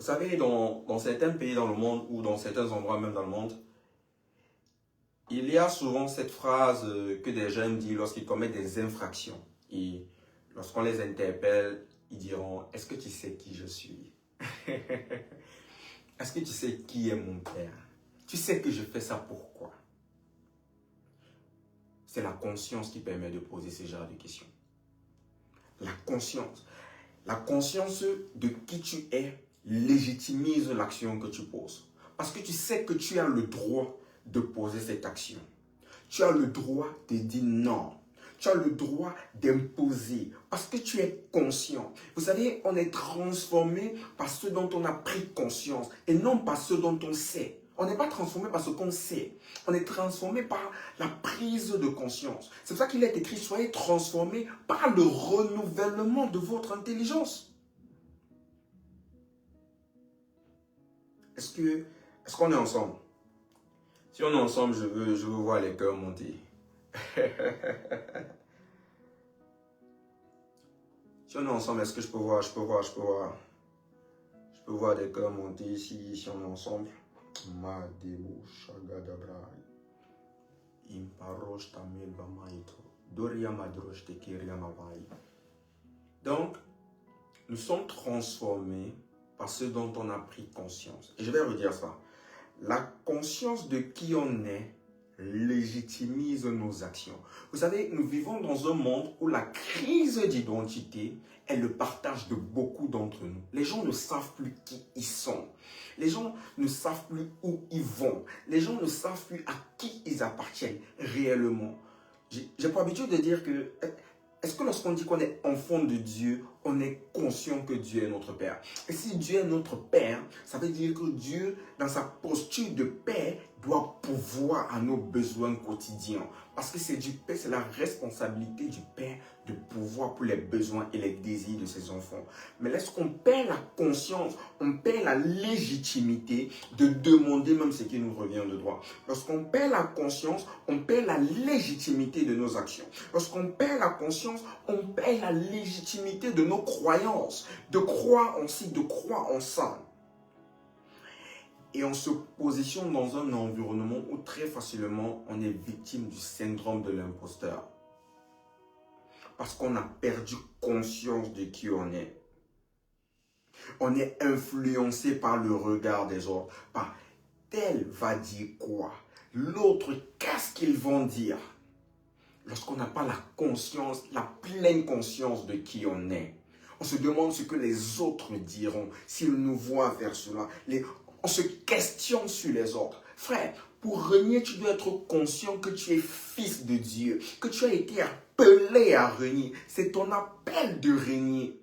Vous savez, dans certains pays dans le monde ou dans certains endroits même dans le monde, il y a souvent cette phrase que des jeunes disent lorsqu'ils commettent des infractions. Et lorsqu'on les interpelle, ils diront, est-ce que tu sais qui je suis? Est-ce que tu sais qui est mon père? Tu sais que je fais ça pourquoi? C'est la conscience qui permet de poser ce genre de questions. La conscience. La conscience de qui tu es légitimise l'action que tu poses. Parce que tu sais que tu as le droit de poser cette action. Tu as le droit de dire non. Tu as le droit d'imposer parce que tu es conscient. Vous savez, on est transformé par ce dont on a pris conscience et non par ce dont on sait. On n'est pas transformé par ce qu'on sait. On est transformé par la prise de conscience. C'est pour ça qu'il est écrit, soyez transformés par le renouvellement de votre intelligence. Est-ce qu'on est ensemble? Si on est ensemble, je veux voir les cœurs monter. Si on est ensemble, est-ce que je peux voir des cœurs monter si on est ensemble. Madebo Shagadabra. Imparosh Tamil Bamaito. Doria Madrosh Tekeria Mavai. Donc, nous sommes transformés par ce dont on a pris conscience. Et je vais redire ça. La conscience de qui on est légitimise nos actions. Vous savez, nous vivons dans un monde où la crise d'identité est le partage de beaucoup d'entre nous. Les gens ne savent plus qui ils sont. Les gens ne savent plus où ils vont. Les gens ne savent plus à qui ils appartiennent réellement. J'ai pour habitude de dire que est-ce que lorsqu'on dit qu'on est enfant de Dieu, on est conscient que Dieu est notre Père? Et si Dieu est notre Père, ça veut dire que Dieu, dans sa posture de Père, doit pourvoir à nos besoins quotidiens. Parce que c'est du Père, c'est la responsabilité du Père de pourvoir pour les besoins et les désirs de ses enfants. Mais lorsqu'on perd la conscience, on perd la légitimité de demander même ce qui nous revient de droit. Lorsqu'on perd la conscience, on perd la légitimité de nos actions. Lorsqu'on perd la conscience, on perd la légitimité de nos croyances, de croire en ci, de croire en ça. Et on se positionne dans un environnement où très facilement on est victime du syndrome de l'imposteur. Parce qu'on a perdu conscience de qui on est. On est influencé par le regard des autres. Par tel va dire quoi? L'autre, qu'est-ce qu'ils vont dire? Lorsqu'on n'a pas la conscience, la pleine conscience de qui on est, on se demande ce que les autres diront s'ils nous voient faire cela. On se questionne sur les autres. Frère, pour régner, tu dois être conscient que tu es fils de Dieu, que tu as été appelé à régner. C'est ton appel de régner.